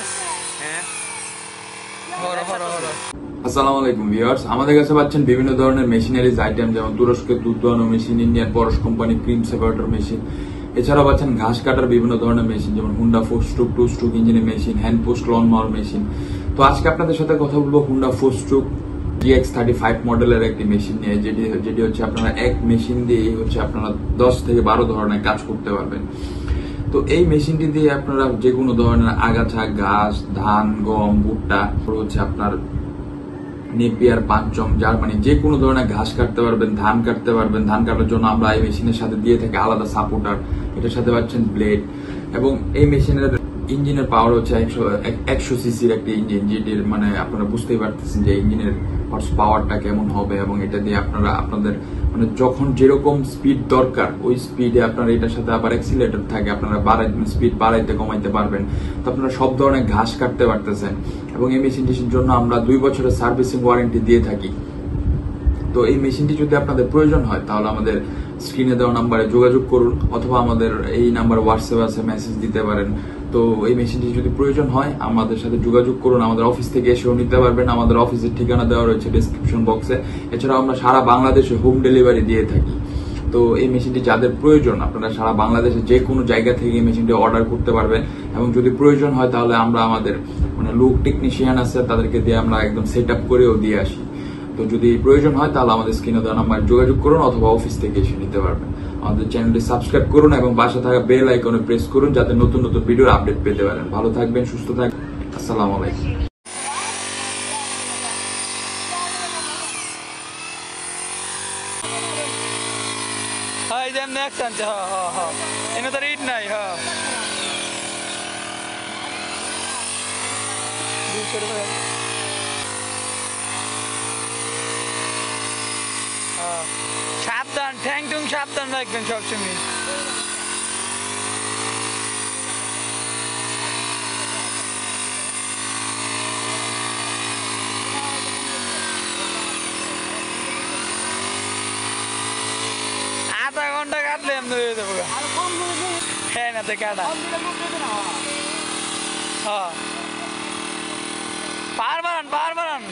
বাস হ্যাঁ আসসালামু আলাইকুম ভিউয়ার্স, আমাদের কাছে পাচ্ছেন বিভিন্ন ধরনের মেশিনারিজ আইটেম, যেমন তুরস্কের দুধ দোয়ানো মেশিন, ইন্ডিয়ান পরশ কোম্পানি ক্রিম সেপারেটর মেশিন। এছাড়াও পাচ্ছেন ঘাস কাটার বিভিন্ন ধরনের মেশিন, যেমন হুন্ডা 4 স্ট্রোক 2 স্ট্রোক ইঞ্জিনের machine, hand post loan মাওয়ার machine. তো আজকে আপনাদের সাথে কথা বলবো হুন্ডা 4 স্ট্রোক GX35 মডেলের একটি মেশিন নিয়ে, যেটি হচ্ছে আপনারা এক মেশিন দিয়ে হচ্ছে আপনারা 10 থেকে 12 ধরনের কাজ করতে পারবেন। তো এই মেশিনটি দিয়ে আপনারা যে কোনো ধরনের আগাছা, ঘাস, ধান, গম, ভুট্টা, হচ্ছে আপনার নেপিয়ার, পাঁচম, জার্মানি যে কোনো ধরনের ঘাস কাটতে পারবেন, ধান কাটতে পারবেন। ধান কাটার জন্য আমরা এই মেশিনের সাথে দিয়ে থাকি আলাদা সাপোর্টার, এটার সাথে পাচ্ছেন ব্লেড। এবং এই মেশিনের ইঞ্জিনের পাওয়ার হচ্ছে 100 সিসির একটি ইঞ্জিন, যেটির মানে আপনারা বুঝতেই পারতেছেন যে ইঞ্জিনের হর্স পাওয়ারটা কেমন হবে। এবং এটা দিয়ে আপনারা আপনাদের মানে যখন যেরকম স্পিড দরকার ওই স্পিডে আপনারা এটার সাথে আবার অ্যাক্সিলারেটর থাকে, আপনারা স্পিড বাড়াইতে কমাইতে পারবেন। তো আপনারা সব ধরনের ঘাস কাটতে পারতেছেন। এবং এই মেশিনটির জন্য আমরা 2 বছরের সার্ভিসিং ওয়ারেন্টি দিয়ে থাকি। তো এই মেশিনটি যদি আপনাদের প্রয়োজন হয় তাহলে আমাদের স্ক্রিনে দেওয়া নাম্বারে যোগাযোগ করুন, অথবা আমাদের এই নাম্বার হোয়াটসঅ্যাপে আছে, মেসেজ দিতে পারেন। তো এই মেশিনটি যদি প্রয়োজন হয় আমাদের সাথে যোগাযোগ করুন, আমাদের অফিস থেকে এসেও নিতে পারবেন। আমাদের অফিসের ঠিকানা দেওয়া রয়েছে ডেসক্রিপশন বক্সে। এছাড়াও আমরা সারা বাংলাদেশে হোম ডেলিভারি দিয়ে থাকি। তো এই মেশিনটি যাদের প্রয়োজন আপনারা সারা বাংলাদেশে যে কোনো জায়গা থেকে এই মেশিনটি অর্ডার করতে পারবেন। এবং যদি প্রয়োজন হয় তাহলে আমরা আমাদের মানে লোক টেকনিশিয়ান আছে, তাদেরকে দিয়ে আমরা একদম সেট আপ করেও দিয়ে আসি। তো যদি প্রয়োজন হয় তাহলে আমাদের স্ক্রিনে দেওয়া নাম্বার যোগাযোগ করুন, অথবা অফিস থেকে এসে নিতে পারবেন। আমাদের চ্যানেলটি সাবস্ক্রাইব করুন এবং পাশে থাকা বেল আইকনে প্রেস করুন, যাতে নতুন নতুন ভিডিওর আপডেট পেতে পারেন। ভালো থাকবেন, সুস্থ থাকবেন। আসসালামু আলাইকুম। হাই দেন নেক্সট আনছে এনে তো রিড নাই সাবধান, ঠ্যাং টুং সাবধান রাখবেন সবসময়। আধা ঘন্টা কাটলে আমি ধরে দেবো। হ্যাঁ না তো কাটা পার বাড়ান